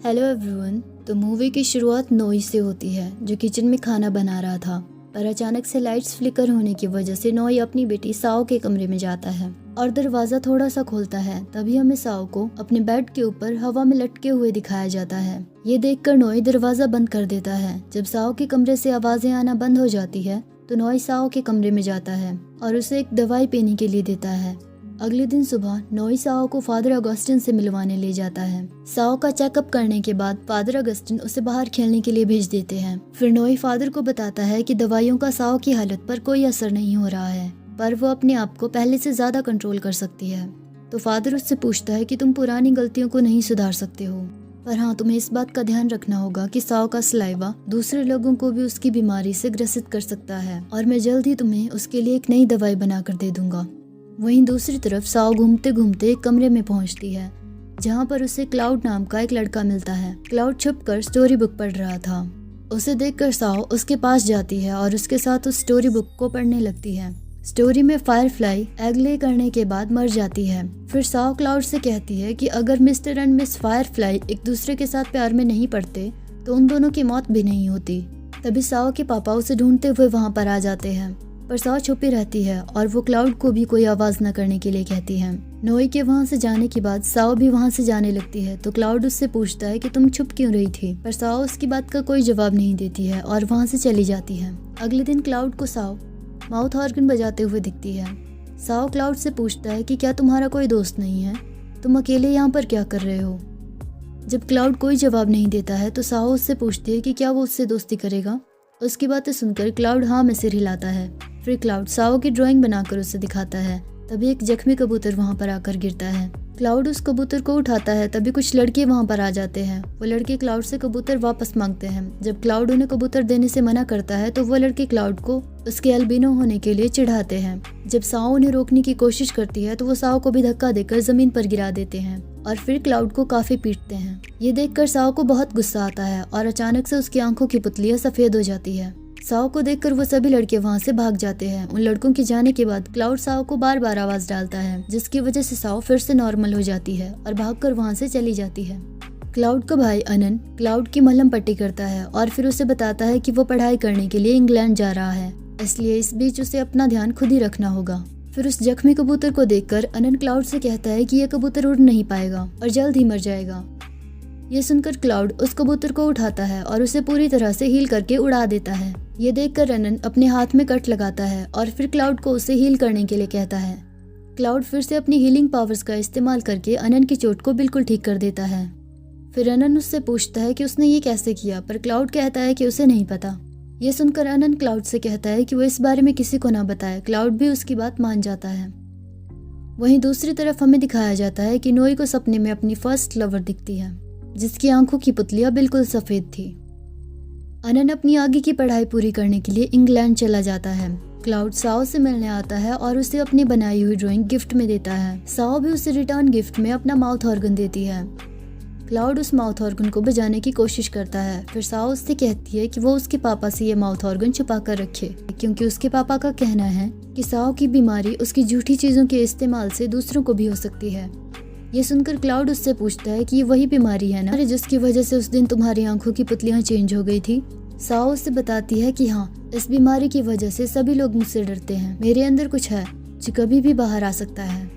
Hello everyone. तो movie की शुरुआत नोई से होती है जो किचन में खाना बना रहा था, पर अचानक से लाइट्स फ्लिकर होने की वजह से नोई अपनी बेटी साओ के कमरे में जाता है और दरवाजा थोड़ा सा खोलता है। तभी हमें साओ को अपने बेड के ऊपर हवा में लटके हुए दिखाया जाता है। ये देखकर नोई दरवाजा बंद कर देता है। जब साओ के कमरे से आवाजें आना बंद हो जाती है तो नोई साओ के कमरे में जाता है और उसे एक दवाई पीने के लिए देता है। अगले दिन सुबह नोई साओ को फादर अगस्टिन से मिलवाने ले जाता है। साओ का चेकअप करने के बाद फादर अगस्टिन उसे बाहर खेलने के लिए भेज देते हैं। फिर नोई फादर को बताता है कि दवाइयों का साओ की हालत पर कोई असर नहीं हो रहा है, पर वो अपने आप को पहले से ज्यादा कंट्रोल कर सकती है। तो फादर उससे पूछता है कि तुम पुरानी गलतियों को नहीं सुधार सकते हो, पर हाँ, तुम्हें इस बात का ध्यान रखना होगा कि साओ का सलाइवा दूसरे लोगों को भी उसकी बीमारी से ग्रसित कर सकता है और मैं जल्द ही तुम्हें उसके लिए एक नई दवाई बनाकर दे दूंगा। वहीं दूसरी तरफ साओ घूमते घूमते एक कमरे में पहुंचती है जहां पर उसे क्लाउड नाम का एक लड़का मिलता है। क्लाउड छुपकर स्टोरी बुक पढ़ रहा था। उसे देखकर साओ उसके पास जाती है और उसके साथ उस स्टोरी बुक को पढ़ने लगती है। स्टोरी में फायरफ्लाई एग ले करने के बाद मर जाती है। फिर साओ क्लाउड से कहती है कि अगर मिस्टर एंड मिस फायरफ्लाई एक दूसरे के साथ प्यार में नहीं पड़ते तो उन दोनों की मौत भी नहीं होती। तभी साओ के पापा उसे ढूंढते हुए वहां पर आ जाते हैं, पर साओ छुपी रहती है और वो क्लाउड को भी कोई आवाज न करने के लिए कहती है। नोई के वहां से जाने के बाद साओ भी वहां से जाने लगती है तो क्लाउड उससे पूछता है कि तुम छुप क्यों रही थी, पर साओ उसकी बात का कोई जवाब नहीं देती है और वहां से चली जाती है। अगले दिन क्लाउड को साओ माउथ ऑर्गन बजाते हुए दिखती है। साओ क्लाउड से पूछता है कि क्या तुम्हारा कोई दोस्त नहीं है, तुम अकेले यहाँ पर क्या कर रहे हो। जब क्लाउड कोई जवाब नहीं देता है तो साओ उससे पूछती है कि क्या वो उससे दोस्ती करेगा। उसकी बातें सुनकर क्लाउड हाँ में सिर हिलाता है। फिर क्लाउड साओ की ड्राइंग बनाकर उसे दिखाता है। तभी एक जख्मी कबूतर वहां पर आकर गिरता है। क्लाउड उस कबूतर को उठाता है। तभी कुछ लड़के वहां पर आ जाते हैं। वो लड़के क्लाउड से कबूतर वापस मांगते हैं। जब क्लाउड उन्हें कबूतर देने से मना करता है तो वो लड़के क्लाउड को उसके अल्बिनो होने के लिए चिढ़ाते हैं। जब साओ उन्हें रोकने की कोशिश करती है तो वो साओ को भी धक्का देकर जमीन पर गिरा देते हैं और फिर क्लाउड को काफी पीटते हैं। ये देखकर साओ को बहुत गुस्सा आता है और अचानक से उसकी आंखों की पुतलियां सफेद हो जाती है। साओ को देखकर वो सभी लड़के वहां से भाग जाते हैं। उन लड़कों के जाने के बाद क्लाउड साओ को बार बार आवाज डालता है, जिसकी वजह से साओ फिर से नॉर्मल हो जाती है और भागकर वहां से चली जाती है। क्लाउड का भाई अनन क्लाउड की मलहम पट्टी करता है और फिर उसे बताता है कि वो पढ़ाई करने के लिए इंग्लैंड जा रहा है, इसलिए इस बीच उसे अपना ध्यान खुद ही रखना होगा। फिर उस जख्मी कबूतर को देखकर अनन क्लाउड से कहता है कि यह कबूतर उड़ नहीं पाएगा और जल्द ही मर जाएगा। ये सुनकर क्लाउड उस कबूतर को उठाता है और उसे पूरी तरह से हील करके उड़ा देता है। ये देखकर अनन अपने हाथ में कट लगाता है और फिर क्लाउड को उसे हील करने के लिए कहता है। क्लाउड फिर से अपनी हीलिंग पावर्स का इस्तेमाल करके अनन की चोट को बिल्कुल ठीक कर देता है। फिर अनन उससे पूछता है कि उसने ये कैसे किया, पर क्लाउड कहता है कि उसे नहीं पता। ये सुनकर अनन क्लाउड से कहता है कि वो इस बारे में किसी को ना बताए। क्लाउड भी उसकी बात मान जाता है। वहीं दूसरी तरफ हमें दिखाया जाता है कि नोई को सपने में अपनी फर्स्ट लवर दिखती है, जिसकी आंखों की पुतलियां बिल्कुल सफेद थी। अनन अपनी आगे की पढ़ाई पूरी करने के लिए इंग्लैंड चला जाता है। क्लाउड साओ से मिलने आता है और उसे अपनी बनाई हुई ड्राइंग गिफ्ट में देता है। साओ भी उसे रिटर्न गिफ्ट में अपना माउथ ऑर्गन देती है। क्लाउड उस माउथ ऑर्गन को बजाने की कोशिश करता है। फिर साओ उससे कहती है कि वो उसके पापा से ये माउथ ऑर्गन छुपा कर रखे, क्योंकि उसके पापा का कहना है कि साओ की बीमारी उसकी झूठी चीजों के इस्तेमाल से दूसरों को भी हो सकती है। ये सुनकर क्लाउड उससे पूछता है कि ये वही बीमारी है ना जिसकी वजह से उस दिन तुम्हारी आंखों की पुतलियां चेंज हो गई थी। साओ उससे बताती है कि हाँ, इस बीमारी की वजह से सभी लोग मुझसे डरते हैं। मेरे अंदर कुछ है जो कभी भी बाहर आ सकता है।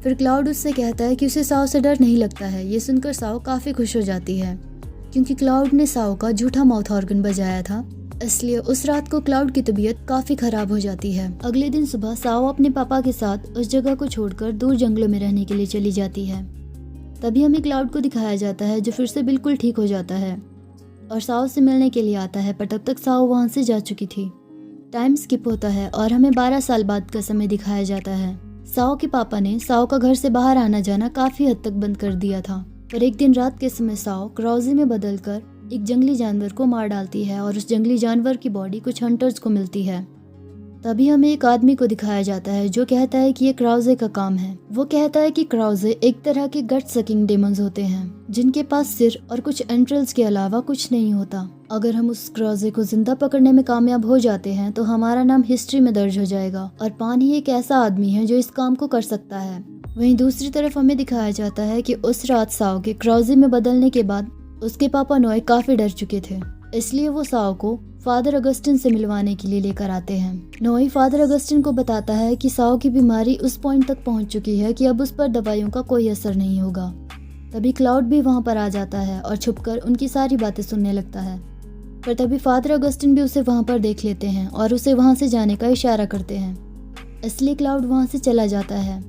फिर क्लाउड उससे कहता है कि उसे साओ से डर नहीं लगता है। ये सुनकर साओ काफी खुश हो जाती है, क्योंकि क्लाउड ने साओ का झूठा माउथ ऑर्गन बजाया था, इसलिए उस रात को क्लाउड की तबीयत काफी खराब हो जाती है। अगले दिन सुबह साओ अपने पापा के साथ उस जगह को छोड़कर दूर जंगलों में रहने के लिए चली जाती है। तभी हमें क्लाउड को दिखाया जाता है जो फिर से बिल्कुल ठीक हो जाता है और साओ से मिलने के लिए आता है, पर तब तक साओ वहां से जा चुकी थी। टाइम स्किप होता है और हमें 12 साल बाद का समय दिखाया जाता है। साओ के पापा ने साओ का घर से बाहर आना जाना काफी हद तक बंद कर दिया था, पर एक दिन रात के समय साओ क्राउजी में बदलकर एक जंगली जानवर को मार डालती है और उस जंगली जानवर की बॉडी कुछ हंटर्स को मिलती है। तभी हमें एक आदमी को दिखाया जाता है जो कहता है कि ये क्राउजे का काम है। वो कहता है कि क्राउजे एक तरह के गट सकिंग डेमंस होते हैं जिनके पास सिर और कुछ एंट्रल्स के अलावा कुछ नहीं होता। अगर हम उस क्राउजे को जिंदा पकड़ने में कामयाब हो जाते हैं तो हमारा नाम हिस्ट्री में दर्ज हो जाएगा और पान ही एक ऐसा आदमी है जो इस काम को कर सकता है। वहीं दूसरी तरफ हमें दिखाया जाता है कि उस रात साओ के क्राउजे में बदलने के बाद उसके पापा नोए काफी डर चुके थे, इसलिए वो साओ को फादर अगस्टिन से मिलवाने के लिए लेकर आते हैं। नोई फादर अगस्टिन को बताता है कि साओ की बीमारी उस पॉइंट तक पहुंच चुकी है कि अब उस पर दवाइयों का कोई असर नहीं होगा। तभी क्लाउड भी वहां पर आ जाता है और छुपकर उनकी सारी बातें सुनने लगता है। पर तभी फादर अगस्टिन भी उसे वहां पर देख लेते हैं और उसे वहां से जाने का इशारा करते हैं, इसलिए क्लाउड वहां से चला जाता है।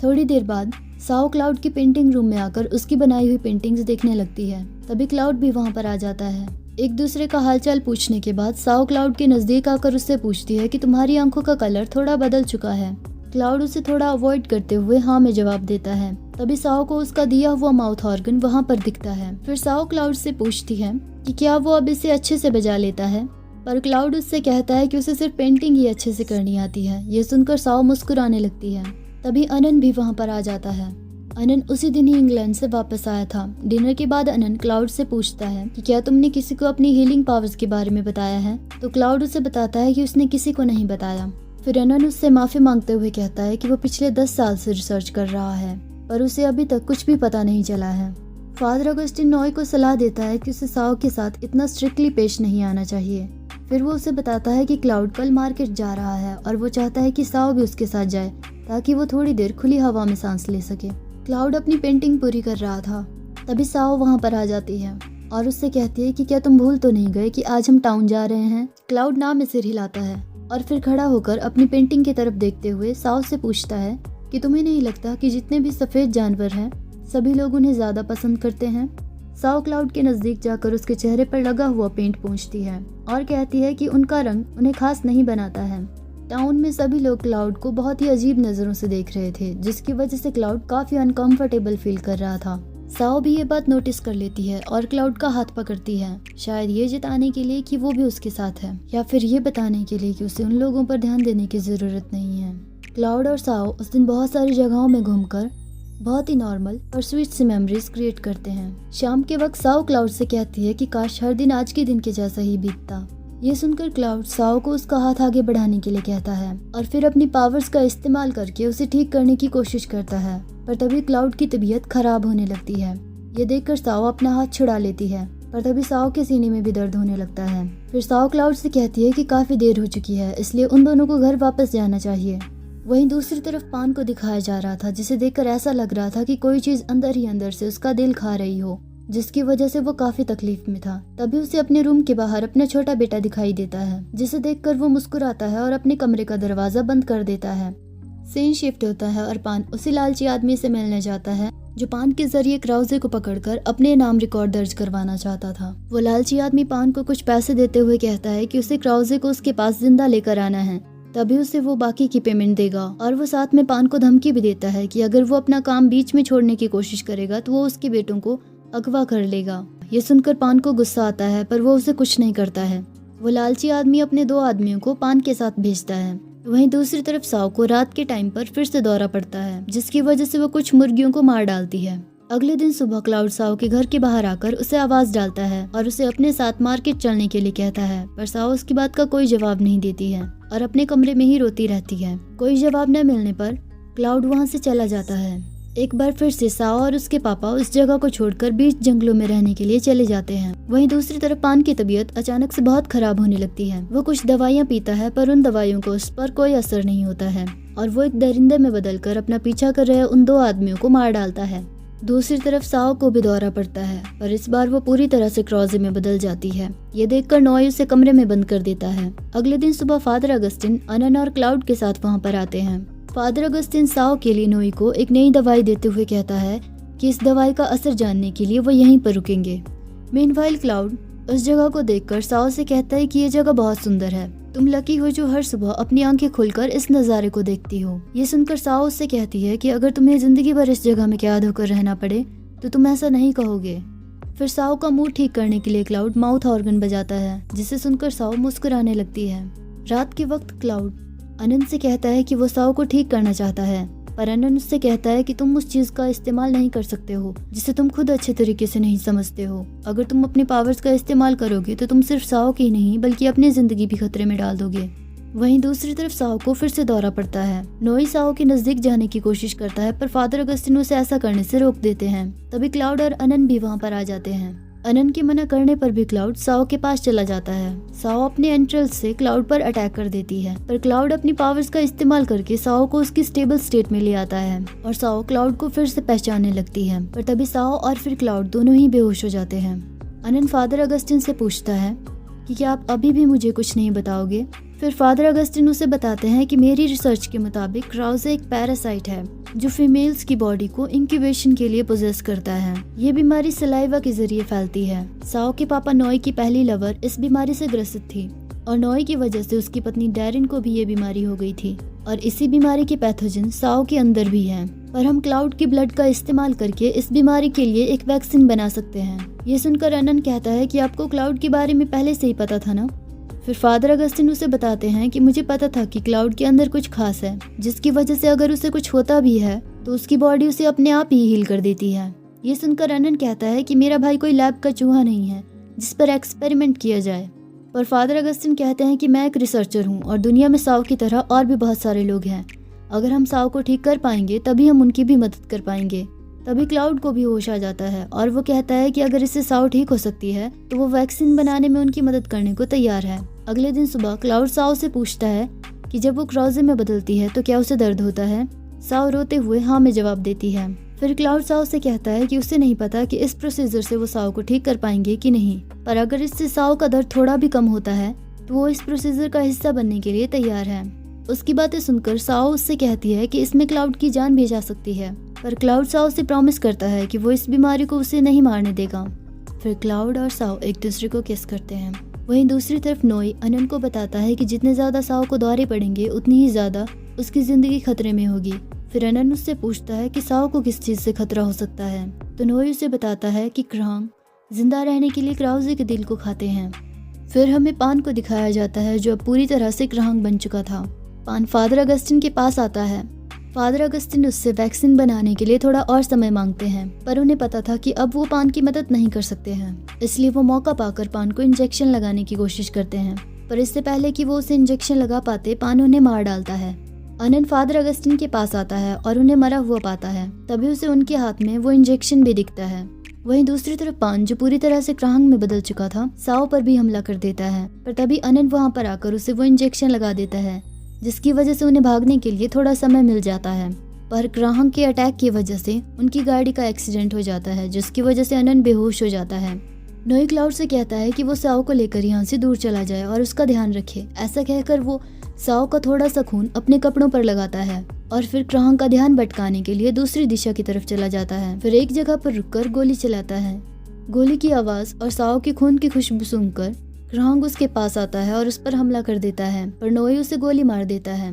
थोड़ी देर बाद साओ क्लाउड की पेंटिंग रूम में आकर उसकी बनाई हुई पेंटिंग्स देखने लगती है। तभी क्लाउड भी वहां पर आ जाता है। एक दूसरे का हालचाल पूछने के बाद साओ क्लाउड के नजदीक आकर उससे पूछती है कि तुम्हारी आंखों का कलर थोड़ा बदल चुका है। क्लाउड उसे थोड़ा अवॉइड करते हुए हाँ में जवाब देता है। तभी साओ को उसका दिया हुआ माउथ ऑर्गन वहां पर दिखता है। फिर साओ क्लाउड से पूछती है कि क्या वो अब इसे अच्छे से बजा लेता है, पर क्लाउड उससे कहता है कि उसे सिर्फ पेंटिंग ही अच्छे से करनी आती है। ये सुनकर साओ मुस्कुराने लगती है। तभी अनन भी वहां पर आ जाता है। अनन उसी दिन ही इंग्लैंड से वापस आया था। डिनर के बाद अनन क्लाउड से पूछता है कि क्या तुमने किसी को अपनी हीलिंग पावर्स के बारे में बताया है, तो क्लाउड उसे बताता है कि उसने किसी को नहीं बताया। फिर अनन उससे माफी मांगते हुए कहता है कि वो पिछले 10 साल से रिसर्च कर रहा है, पर उसे अभी तक कुछ भी पता नहीं चला है। फादर अगस्टिन नोए को सलाह देता है कि उसे साओ के साथ इतना स्ट्रिक्टली पेश नहीं आना चाहिए। फिर वो उसे बताता है कि क्लाउड कल मार्केट जा रहा है और वो चाहता है कि साओ भी उसके साथ जाए ताकि वो थोड़ी देर खुली हवा में सांस ले सके। क्लाउड अपनी पेंटिंग पूरी कर रहा था। तभी साओ वहां पर आ जाती है और उससे कहती है कि क्या तुम भूल तो नहीं गए कि आज हम टाउन जा रहे हैं। क्लाउड नाम में सिर हिलाता है और फिर खड़ा होकर अपनी पेंटिंग की तरफ देखते हुए साओ से पूछता है कि तुम्हें नहीं लगता कि जितने भी सफेद जानवर हैं सभी लोग उन्हें ज्यादा पसंद करते हैं। साओ क्लाउड के नजदीक जाकर उसके चेहरे पर लगा हुआ पेंट पोंछती है और कहती है कि उनका रंग उन्हें खास नहीं बनाता है। टाउन में सभी लोग क्लाउड को बहुत ही अजीब नजरों से देख रहे थे, जिसकी वजह से क्लाउड काफी अनकंफर्टेबल फील कर रहा था। साओ भी ये बात नोटिस कर लेती है और क्लाउड का हाथ पकड़ती है, शायद ये जताने के लिए कि वो भी उसके साथ है या फिर ये बताने के लिए कि उसे उन लोगों पर ध्यान देने की जरूरत नहीं है। क्लाउड और साओ उस दिन बहुत सारी जगहों में घूमकर बहुत ही नॉर्मल और स्वीट सी मेमोरीज क्रिएट करते हैं। शाम के वक्त साओ क्लाउड से कहती है कि काश हर दिन आज के दिन के जैसा ही बीतता। ये सुनकर क्लाउड साओ को उसका हाथ आगे बढ़ाने के लिए कहता है और फिर अपनी पावर्स का इस्तेमाल करके उसे ठीक करने की कोशिश करता है, पर तभी क्लाउड की तबीयत खराब होने लगती है। ये देखकर साओ अपना हाथ छुड़ा लेती है, पर तभी साओ के सीने में भी दर्द होने लगता है। फिर साओ क्लाउड से कहती है कि काफी देर हो चुकी है, इसलिए उन दोनों को घर वापस जाना चाहिए। वहीं दूसरी तरफ पान को दिखाया जा रहा था, जिसे देखकर ऐसा लग रहा था कि कोई चीज अंदर ही अंदर से उसका दिल खा रही हो, जिसकी वजह से वो काफी तकलीफ में था। तभी उसे अपने रूम के बाहर अपना छोटा बेटा दिखाई देता है, जिसे देखकर वो मुस्कुराता है और अपने कमरे का दरवाजा बंद कर देता है। सीन शिफ्ट होता है और पान उसी लालची आदमी से मिलने जाता है जो पान के जरिए क्राउजे को पकड़कर अपने नाम रिकॉर्ड दर्ज करवाना चाहता था। वो लालची आदमी पान को कुछ पैसे देते हुए कहता है कि उसे क्राउजे को उसके पास जिंदा लेकर आना है, तभी उसे वो बाकी की पेमेंट देगा। और वो साथ में पान को धमकी भी देता है कि अगर वो अपना काम बीच में छोड़ने की कोशिश करेगा तो वो उसके बेटों को अगवा कर लेगा। ये सुनकर पान को गुस्सा आता है, पर वो उसे कुछ नहीं करता है। वो लालची आदमी अपने 2 आदमियों को पान के साथ भेजता है। वहीं दूसरी तरफ साओ को रात के टाइम पर फिर से दौरा पड़ता है, जिसकी वजह से वो कुछ मुर्गियों को मार डालती है। अगले दिन सुबह क्लाउड साओ के घर के बाहर आकर उसे आवाज डालता है और उसे अपने साथ मार्केट चलने के लिए कहता है, पर साओ उसकी बात का कोई जवाब नहीं देती है और अपने कमरे में ही रोती रहती है। कोई जवाब न मिलने पर क्लाउड वहाँ से चला जाता है। एक बार फिर से साओ और उसके पापा उस जगह को छोड़कर बीच जंगलों में रहने के लिए चले जाते हैं। वहीं दूसरी तरफ पान की तबीयत अचानक से बहुत खराब होने लगती है। वो कुछ दवाइयाँ पीता है, पर उन दवाइयों को उस पर कोई असर नहीं होता है और वो एक दरिंदे में बदलकर अपना पीछा कर रहे उन 2 आदमियों को मार डालता है। दूसरी तरफ साओ को भी दौरा पड़ता है, पर इस बार वो पूरी तरह से क्राउजे में बदल जाती है। ये देखकर नोए उसे कमरे में बंद कर देता है। अगले दिन सुबह फादर अगस्टिन अनन और क्लाउड के साथ वहाँ पर आते हैं। फादर अगस्टिन साओ के लिए नोई को एक नई दवाई देते हुए कहता है कि इस दवाई का असर जानने के लिए वो यहीं पर रुकेंगे। मीनवाइल क्लाउड उस जगह को देखकर साओ से कहता है कि ये जगह बहुत सुंदर है, तुम लकी हो जो हर सुबह अपनी आंखें खोलकर इस नज़ारे को देखती हो। ये सुनकर साओ उससे कहती है कि अगर तुम्हें जिंदगी भर इस जगह में कैद होकर रहना पड़े तो तुम ऐसा नहीं कहोगे। फिर साओ का मूड ठीक करने के लिए क्लाउड माउथ ऑर्गन बजाता है, जिसे सुनकर साओ मुस्कुराने लगती है। रात के वक्त क्लाउड अनन से कहता है कि वो साओ को ठीक करना चाहता है, पर अनन उससे कहता है कि तुम उस चीज का इस्तेमाल नहीं कर सकते हो जिसे तुम खुद अच्छे तरीके से नहीं समझते हो। अगर तुम अपने पावर्स का इस्तेमाल करोगे तो तुम सिर्फ साओ की नहीं बल्कि अपनी जिंदगी भी खतरे में डाल दोगे। वहीं दूसरी तरफ साओ को फिर से दौरा पड़ता है। नोई साओ के नजदीक जाने की कोशिश करता है, पर फादर अगस्टिन उसे ऐसा करने से रोक देते हैं। तभी क्लाउड और अनन भी वहाँ पर आ जाते हैं। अनन के मना करने पर भी क्लाउड साओ के पास चला जाता है। साओ अपने एंट्रल्स से क्लाउड पर अटैक कर देती है, पर क्लाउड अपनी पावर्स का इस्तेमाल करके साओ को उसकी स्टेबल स्टेट में ले आता है और साओ क्लाउड को फिर से पहचानने लगती है। पर तभी साओ और फिर क्लाउड दोनों ही बेहोश हो जाते हैं। अनन फादर अगस्टिन से पूछता है कि क्या आप अभी भी मुझे कुछ नहीं बताओगे। फिर फादर अगस्टिन उसे बताते हैं कि मेरी रिसर्च के मुताबिक क्राउज़े एक पैरासाइट है जो फीमेल्स की बॉडी को इंक्यूबेशन के लिए पोजेस करता है। ये बीमारी सलाइवा के जरिए फैलती है। साओ के पापा नोई की पहली लवर इस बीमारी से ग्रसित थी और नोई की वजह से उसकी पत्नी डैरिन को भी ये बीमारी हो गई थी और इसी बीमारी के पैथोजन साओ के अंदर भी हैं। पर हम क्लाउड की ब्लड का इस्तेमाल करके इस बीमारी के लिए एक वैक्सीन बना सकते हैं। ये सुनकर अनन कहता है कि आपको क्लाउड के बारे में पहले से ही पता था ना। फिर फादर अगस्टिन उसे बताते हैं कि मुझे पता था कि क्लाउड के अंदर कुछ खास है जिसकी वजह से अगर उसे कुछ होता भी है तो उसकी बॉडी उसे अपने आप ही हील कर देती है। ये सुनकर अनन कहता है कि मेरा भाई कोई लैब का चूहा नहीं है जिस पर एक्सपेरिमेंट किया जाए। पर फादर अगस्टिन कहते हैं कि मैं एक रिसर्चर हूँ और दुनिया में साओ की तरह और भी बहुत सारे लोग हैं। अगर हम साओ को ठीक कर पाएंगे तभी हम उनकी भी मदद कर पाएंगे। तभी क्लाउड को भी होश आ जाता है और वो कहता है कि अगर इससे साओ ठीक हो सकती है तो वो वैक्सीन बनाने में उनकी मदद करने को तैयार है। अगले दिन सुबह क्लाउड साओ से पूछता है कि जब वो क्राउज़े में बदलती है तो क्या उसे दर्द होता है। साओ रोते हुए हाँ में जवाब देती है। फिर क्लाउड साओ से कहता है कि उसे नहीं पता कि इस प्रोसीजर से वो साओ को ठीक कर पाएंगे कि नहीं, पर अगर इससे साओ का दर्द थोड़ा भी कम होता है तो वो इस प्रोसीजर का हिस्सा बनने के लिए तैयार है। उसकी बातें सुनकर साओ उससे कहती है कि इसमें क्लाउड की जान भी जा सकती है, पर क्लाउड साओ से प्रॉमिस करता है कि वो इस बीमारी को उसे नहीं मारने देगा। फिर क्लाउड और साओ एक दूसरे को किस करते हैं। वहीं दूसरी तरफ नोई अनन को बताता है कि जितने ज्यादा साओ को दौरे पड़ेंगे उतनी ही ज्यादा उसकी जिंदगी खतरे में होगी। फिर अनन उससे पूछता है कि साओ को किस चीज से खतरा हो सकता है, तो नोई उसे बताता है कि क्रांग जिंदा रहने के लिए क्राउज़े के दिल को खाते हैं। फिर हमें पान को दिखाया जाता है जो अब पूरी तरह से क्रांग बन चुका था। पान फादर अगस्टिन के पास आता है। फादर अगस्टिन उससे वैक्सीन बनाने के लिए थोड़ा और समय मांगते हैं, पर उन्हें पता था कि अब वो पान की मदद नहीं कर सकते हैं, इसलिए वो मौका पाकर पान को इंजेक्शन लगाने की कोशिश करते हैं। पर इससे पहले कि वो उसे इंजेक्शन लगा पाते पान उन्हें मार डालता है। अनन फादर अगस्टिन के पास आता है और उन्हें मरा हुआ पाता है। तभी उसे उनके हाथ में वो इंजेक्शन भी दिखता है। वहीं दूसरी तरफ पान जो पूरी तरह से क्रांग में बदल चुका था साओ पर भी हमला कर देता है, पर तभी अनन वहाँ पर आकर उसे वो इंजेक्शन लगा देता है जिसकी वजह से उन्हें भागने के लिए थोड़ा समय मिल जाता है। पर क्रांग के अटैक की वजह से उनकी गाड़ी का एक्सीडेंट हो जाता है जिसकी वजह से अनन बेहोश हो जाता है। नोई क्लाउड से कहता है कि वो साओ को लेकर यहाँ से दूर चला जाए और उसका ध्यान रखे। ऐसा कहकर वो साओ का थोड़ा सा खून अपने कपड़ों पर लगाता है और फिर क्रांग का ध्यान भटकाने के लिए दूसरी दिशा की तरफ चला जाता है। फिर एक जगह पर रुककर गोली चलाता है। गोली की आवाज और साओ की खून की खुशबू सुनकर क्रांग उसके पास आता है और उस पर हमला कर देता है, पर नोई उसे गोली मार देता है।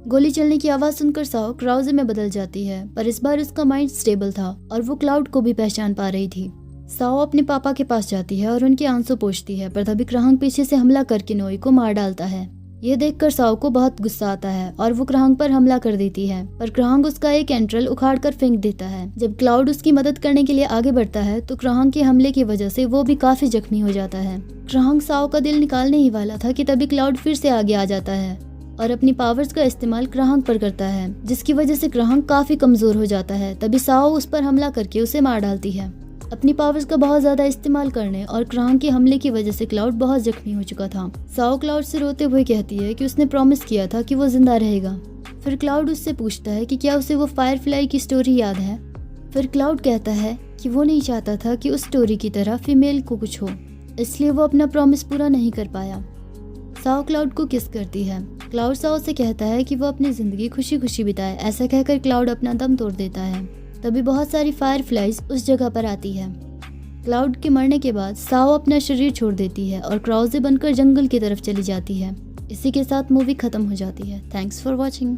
गोली चलने की आवाज सुनकर साओ क्राउज़े में बदल जाती है, पर इस बार उसका माइंड स्टेबल था और वो क्लाउड को भी पहचान पा रही थी। साओ अपने पापा के पास जाती है और उनके आंसू पोंछती है, पर तभी क्रांग पीछे से हमला करके नोई को मार डालता है। ये देखकर साओ को बहुत गुस्सा आता है और वो क्रांग पर हमला कर देती है, पर क्रांग उसका एक एंट्रल उखाड़ कर फेंक देता है। जब क्लाउड उसकी मदद करने के लिए आगे बढ़ता है तो क्रांग के हमले की वजह से वो भी काफी जख्मी हो जाता है। क्रांग साओ का दिल निकालने ही वाला था कि तभी क्लाउड फिर से आगे आ जाता है और अपनी पावर्स का इस्तेमाल क्रांग पर करता है, जिसकी वजह से क्रांग काफी कमजोर हो जाता है। तभी साओ उस पर हमला करके उसे मार डालती है। अपनी पावर्स का बहुत ज्यादा इस्तेमाल करने और क्रांग के हमले की वजह से क्लाउड बहुत जख्मी हो चुका था। साओ क्लाउड से रोते हुए कहती है कि उसने प्रॉमिस किया था कि वो जिंदा रहेगा। फिर क्लाउड उससे पूछता है कि क्या उसे वो फायरफ्लाई की स्टोरी याद है। फिर क्लाउड कहता है कि वो नहीं चाहता था कि उस स्टोरी की तरह फीमेल को कुछ हो, इसलिए वो अपना प्रॉमिस पूरा नहीं कर पाया। साओ क्लाउड को किस करती है। क्लाउड साओ से कहता है कि वो अपनी जिंदगी खुशी खुशी बिताए। ऐसा कहकर क्लाउड अपना दम तोड़ देता है। तभी बहुत सारी फायरफ्लाइज उस जगह पर आती है। क्लाउड के मरने के बाद साओ अपना शरीर छोड़ देती है और क्राउज़े बनकर जंगल की तरफ चली जाती है। इसी के साथ मूवी खत्म हो जाती है। Thanks for watching.